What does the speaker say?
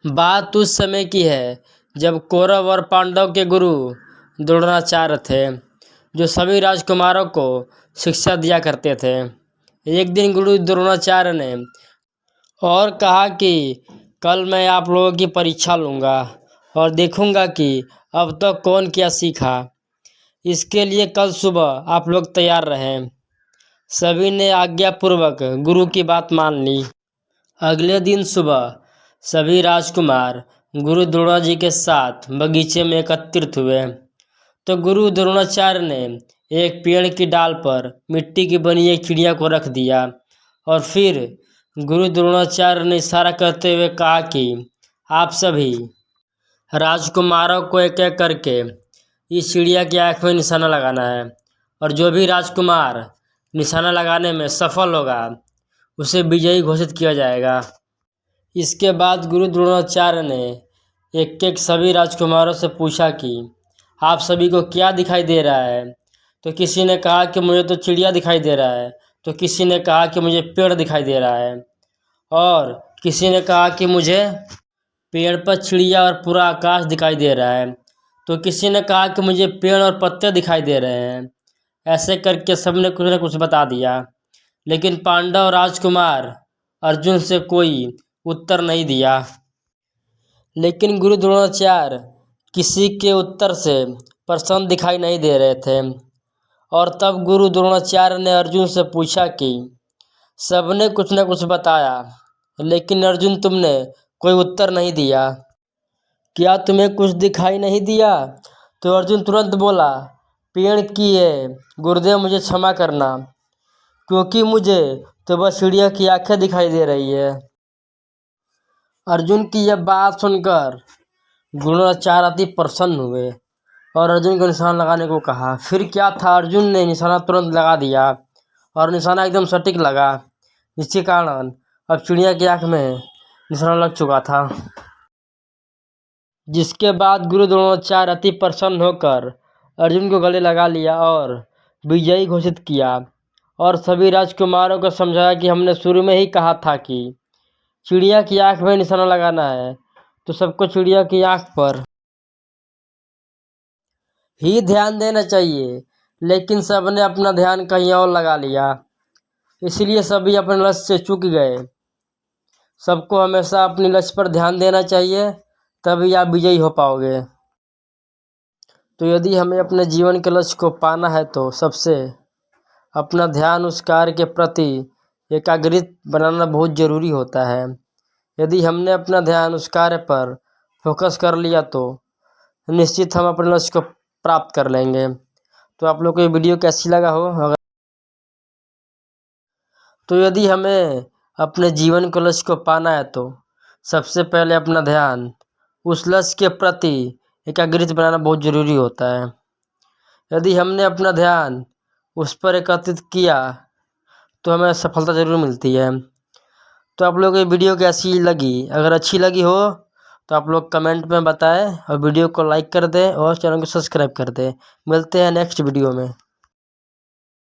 बात उस समय की है जब कौरव और पांडव के गुरु द्रोणाचार्य थे, जो सभी राजकुमारों को शिक्षा दिया करते थे। एक दिन गुरु द्रोणाचार्य ने और कहा कि कल मैं आप लोगों की परीक्षा लूँगा और देखूँगा कि अब तक कौन क्या सीखा। इसके लिए कल सुबह आप लोग तैयार रहें। सभी ने आज्ञापूर्वक गुरु की बात मान ली। अगले दिन सुबह सभी राजकुमार गुरु द्रोणा जी के साथ बगीचे में एकत्रित हुए। तो गुरु द्रोणाचार्य ने एक पेड़ की डाल पर मिट्टी की बनी एक चिड़िया को रख दिया और फिर गुरु द्रोणाचार्य ने इशारा करते हुए कहा कि आप सभी राजकुमारों को एक एक करके इस चिड़िया की आँख में निशाना लगाना है और जो भी राजकुमार निशाना लगाने में सफल होगा उसे विजयी घोषित किया जाएगा। इसके बाद गुरु द्रोणाचार्य ने एक एक सभी राजकुमारों से पूछा कि आप सभी को क्या दिखाई दे रहा है। तो किसी ने कहा कि मुझे तो चिड़िया दिखाई दे रहा है, तो किसी ने कहा कि मुझे पेड़ दिखाई दे रहा है और किसी ने कहा कि मुझे पेड़ पर चिड़िया और पूरा आकाश दिखाई दे रहा है, तो किसी ने कहा कि मुझे पेड़ और पत्ते दिखाई दे रहे हैं। ऐसे करके सबने कुछ न कुछ बता दिया, लेकिन पांडव राजकुमार अर्जुन से कोई उत्तर नहीं दिया। लेकिन गुरु द्रोणाचार्य किसी के उत्तर से प्रसन्न दिखाई नहीं दे रहे थे और तब गुरु द्रोणाचार्य ने अर्जुन से पूछा कि सबने कुछ न कुछ बताया, लेकिन अर्जुन तुमने कोई उत्तर नहीं दिया, क्या तुम्हें कुछ दिखाई नहीं दिया? तो अर्जुन तुरंत बोला, पेड़ की है गुरुदेव, मुझे क्षमा करना, क्योंकि मुझे तो बस चिड़िया की आंखें दिखाई दे रही है। अर्जुन की यह बात सुनकर द्रोणाचार्य अति प्रसन्न हुए और अर्जुन को निशाना लगाने को कहा। फिर क्या था, अर्जुन ने निशाना तुरंत लगा दिया और निशाना एकदम सटीक लगा, जिसके कारण अब चिड़िया की आंख में निशाना लग चुका था। जिसके बाद गुरु द्रोणाचार्य अति प्रसन्न होकर अर्जुन को गले लगा लिया और विजयी घोषित किया और सभी राजकुमारों को समझाया कि हमने शुरू में ही कहा था कि चिड़िया की आंख में निशाना लगाना है, तो सबको चिड़िया की आंख पर ही ध्यान देना चाहिए, लेकिन सबने अपना ध्यान कहीं और लगा लिया, इसलिए सभी अपने लक्ष्य से चूक गए। सबको हमेशा अपने लक्ष्य पर ध्यान देना चाहिए, तभी आप विजयी हो पाओगे। तो यदि हमें अपने जीवन के लक्ष्य को पाना है तो सबसे अपना ध्यान उस कार्य के प्रति एकाग्रित बनाना बहुत ज़रूरी होता है। यदि हमने अपना ध्यान उस कार्य पर फोकस कर लिया तो निश्चित हम अपने लक्ष्य को प्राप्त कर लेंगे। तो आप लोग को ये वीडियो कैसी लगा हो, अगर तो यदि हमें अपने जीवन के लक्ष्य को पाना है तो सबसे पहले अपना ध्यान उस लक्ष्य के प्रति एकाग्रित बनाना बहुत ज़रूरी होता है। यदि हमने अपना ध्यान उस पर एकत्रित किया तो हमें सफलता ज़रूर मिलती है। तो आप लोगों को ये वीडियो कैसी लगी, अगर अच्छी लगी हो तो आप लोग कमेंट में बताएं और वीडियो को लाइक कर दें और चैनल को सब्सक्राइब कर दें। मिलते हैं नेक्स्ट वीडियो में।